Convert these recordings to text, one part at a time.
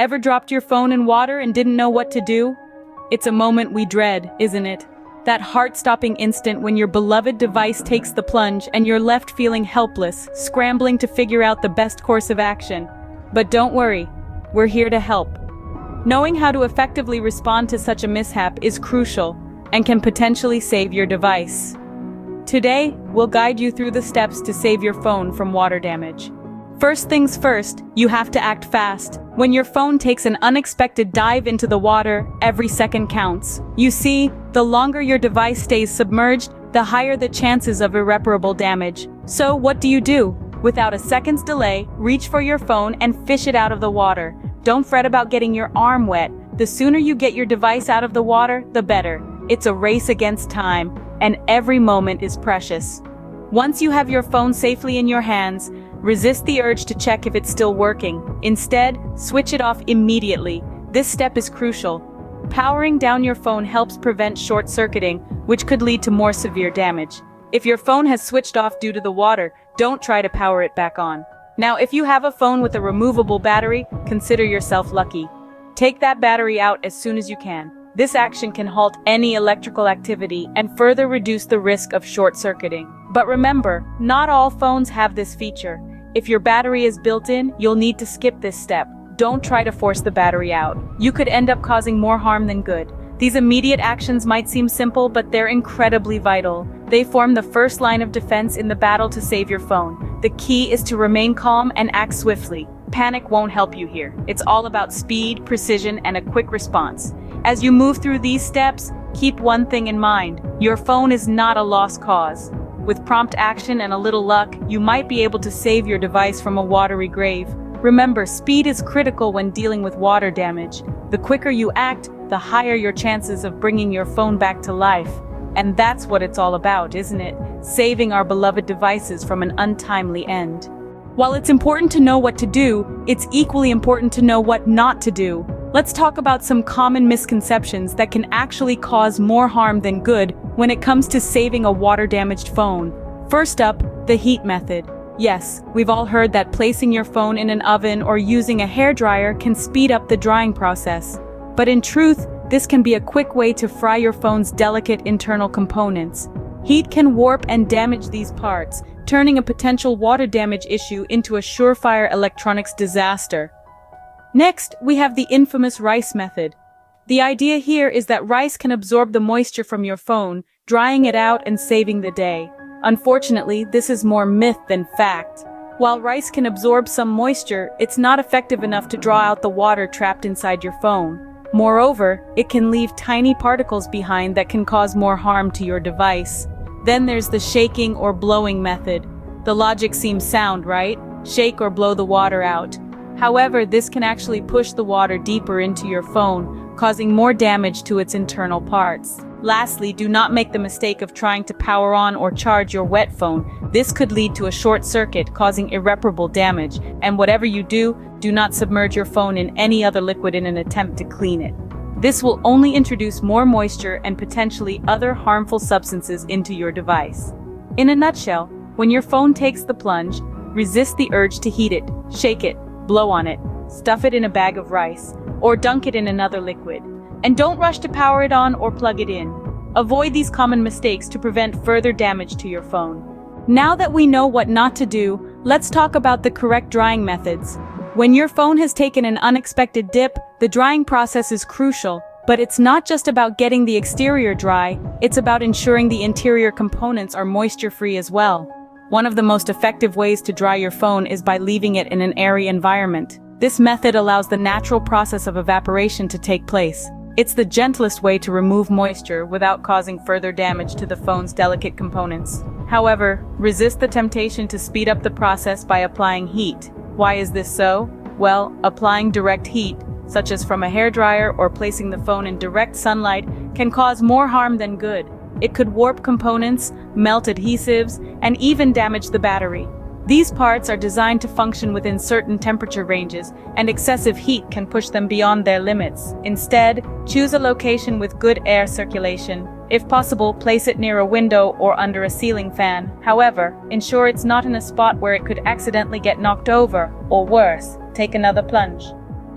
Ever dropped your phone in water and didn't know what to do? It's a moment we dread, isn't it? That heart-stopping instant when your beloved device takes the plunge and you're left feeling helpless, scrambling to figure out the best course of action. But don't worry, we're here to help. Knowing how to effectively respond to such a mishap is crucial and can potentially save your device. Today, we'll guide you through the steps to save your phone from water damage. First things first, you have to act fast. When your phone takes an unexpected dive into the water, every second counts. You see, the longer your device stays submerged, the higher the chances of irreparable damage. So what do? Without a second's delay, reach for your phone and fish it out of the water. Don't fret about getting your arm wet. The sooner you get your device out of the water, the better. It's a race against time, and every moment is precious. Once you have your phone safely in your hands, resist the urge to check if it's still working. Instead, switch it off immediately. This step is crucial. Powering down your phone helps prevent short-circuiting, which could lead to more severe damage. If your phone has switched off due to the water, don't try to power it back on. Now, if you have a phone with a removable battery, consider yourself lucky. Take that battery out as soon as you can. This action can halt any electrical activity and further reduce the risk of short-circuiting. But remember, not all phones have this feature. If your battery is built in, you'll need to skip this step. Don't try to force the battery out. You could end up causing more harm than good. These immediate actions might seem simple, but they're incredibly vital. They form the first line of defense in the battle to save your phone. The key is to remain calm and act swiftly. Panic won't help you here. It's all about speed, precision, and a quick response. As you move through these steps, keep one thing in mind. Your phone is not a lost cause. With prompt action and a little luck, you might be able to save your device from a watery grave. Remember, speed is critical when dealing with water damage. The quicker you act, the higher your chances of bringing your phone back to life. And that's what it's all about, isn't it? Saving our beloved devices from an untimely end. While it's important to know what to do, it's equally important to know what not to do. Let's talk about some common misconceptions that can actually cause more harm than good when it comes to saving a water-damaged phone. First up, the heat method. Yes, we've all heard that placing your phone in an oven or using a hairdryer can speed up the drying process. But in truth, this can be a quick way to fry your phone's delicate internal components. Heat can warp and damage these parts, turning a potential water damage issue into a surefire electronics disaster. Next, we have the infamous rice method. The idea here is that rice can absorb the moisture from your phone, drying it out and saving the day. Unfortunately, this is more myth than fact. While rice can absorb some moisture, it's not effective enough to draw out the water trapped inside your phone. Moreover, it can leave tiny particles behind that can cause more harm to your device. Then there's the shaking or blowing method. The logic seems sound, right? Shake or blow the water out. However, this can actually push the water deeper into your phone, causing more damage to its internal parts. Lastly, do not make the mistake of trying to power on or charge your wet phone. This could lead to a short circuit, causing irreparable damage. And whatever you do not submerge your phone in any other liquid in an attempt to clean it. This will only introduce more moisture and potentially other harmful substances into your device. In a nutshell, when your phone takes the plunge, resist the urge to heat it, shake it, blow on it, stuff it in a bag of rice, or dunk it in another liquid. And don't rush to power it on or plug it in. Avoid these common mistakes to prevent further damage to your phone. Now that we know what not to do, let's talk about the correct drying methods. When your phone has taken an unexpected dip, the drying process is crucial, but it's not just about getting the exterior dry, it's about ensuring the interior components are moisture-free as well. One of the most effective ways to dry your phone is by leaving it in an airy environment. This method allows the natural process of evaporation to take place. It's the gentlest way to remove moisture without causing further damage to the phone's delicate components. However, resist the temptation to speed up the process by applying heat. Why is this so? Well, applying direct heat, such as from a hairdryer or placing the phone in direct sunlight, can cause more harm than good. It could warp components, melt adhesives, and even damage the battery. These parts are designed to function within certain temperature ranges, and excessive heat can push them beyond their limits. Instead, choose a location with good air circulation. If possible, place it near a window or under a ceiling fan. However, ensure it's not in a spot where it could accidentally get knocked over, or worse, take another plunge.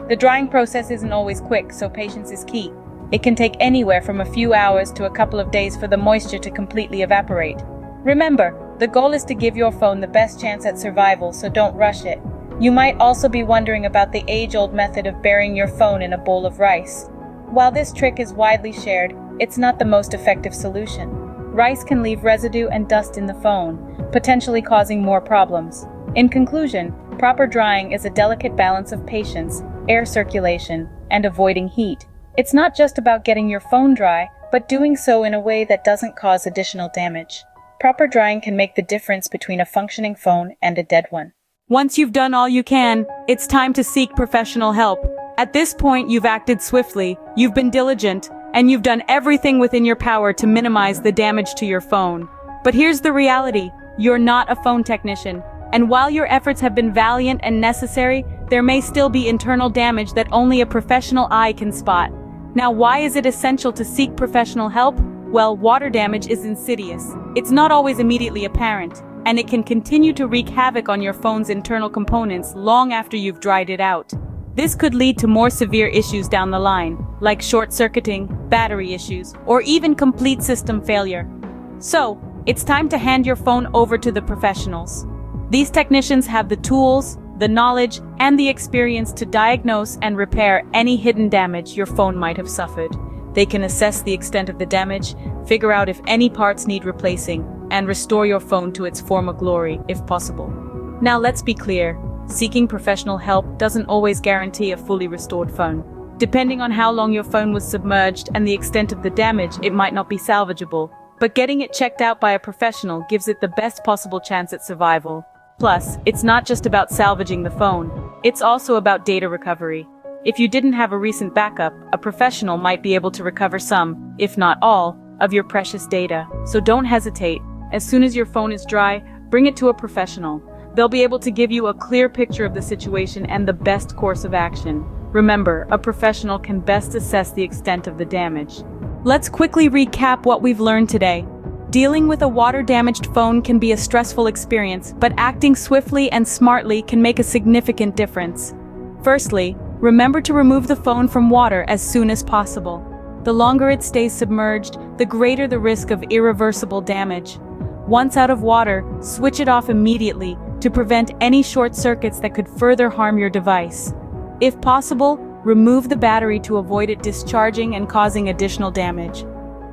The drying process isn't always quick, so patience is key. It can take anywhere from a few hours to a couple of days for the moisture to completely evaporate. Remember, the goal is to give your phone the best chance at survival, so don't rush it. You might also be wondering about the age-old method of burying your phone in a bowl of rice. While this trick is widely shared, it's not the most effective solution. Rice can leave residue and dust in the phone, potentially causing more problems. In conclusion, proper drying is a delicate balance of patience, air circulation, and avoiding heat. It's not just about getting your phone dry, but doing so in a way that doesn't cause additional damage. Proper drying can make the difference between a functioning phone and a dead one. Once you've done all you can, it's time to seek professional help. At this point, you've acted swiftly, you've been diligent, and you've done everything within your power to minimize the damage to your phone. But here's the reality: you're not a phone technician, and while your efforts have been valiant and necessary, there may still be internal damage that only a professional eye can spot. Now, why is it essential to seek professional help? Well, water damage is insidious. It's not always immediately apparent, and it can continue to wreak havoc on your phone's internal components long after you've dried it out. This could lead to more severe issues down the line, like short-circuiting, battery issues, or even complete system failure. So, it's time to hand your phone over to the professionals. These technicians have the tools, the knowledge, and the experience to diagnose and repair any hidden damage your phone might have suffered. They can assess the extent of the damage, figure out if any parts need replacing, and restore your phone to its former glory, if possible. Now let's be clear, seeking professional help doesn't always guarantee a fully restored phone. Depending on how long your phone was submerged and the extent of the damage, it might not be salvageable. But getting it checked out by a professional gives it the best possible chance at survival. Plus, it's not just about salvaging the phone, it's also about data recovery. If you didn't have a recent backup, a professional might be able to recover some, if not all, of your precious data. So don't hesitate. As soon as your phone is dry, bring it to a professional. They'll be able to give you a clear picture of the situation and the best course of action. Remember, a professional can best assess the extent of the damage. Let's quickly recap what we've learned today. Dealing with a water-damaged phone can be a stressful experience, but acting swiftly and smartly can make a significant difference. Firstly, remember to remove the phone from water as soon as possible. The longer it stays submerged, the greater the risk of irreversible damage. Once out of water, switch it off immediately to prevent any short circuits that could further harm your device. If possible, remove the battery to avoid it discharging and causing additional damage.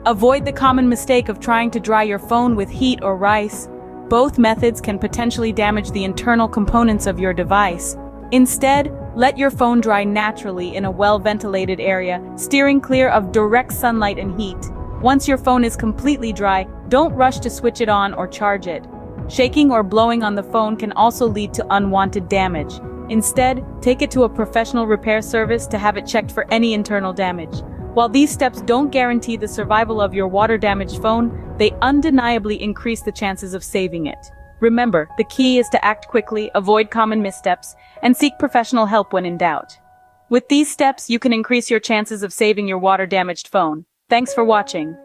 Avoid the common mistake of trying to dry your phone with heat or rice. Both methods can potentially damage the internal components of your device. Instead, let your phone dry naturally in a well-ventilated area, steering clear of direct sunlight and heat. Once your phone is completely dry, don't rush to switch it on or charge it. Shaking or blowing on the phone can also lead to unwanted damage. Instead, take it to a professional repair service to have it checked for any internal damage. While these steps don't guarantee the survival of your water-damaged phone, they undeniably increase the chances of saving it. Remember, the key is to act quickly, avoid common missteps, and seek professional help when in doubt. With these steps, you can increase your chances of saving your water-damaged phone. Thanks for watching.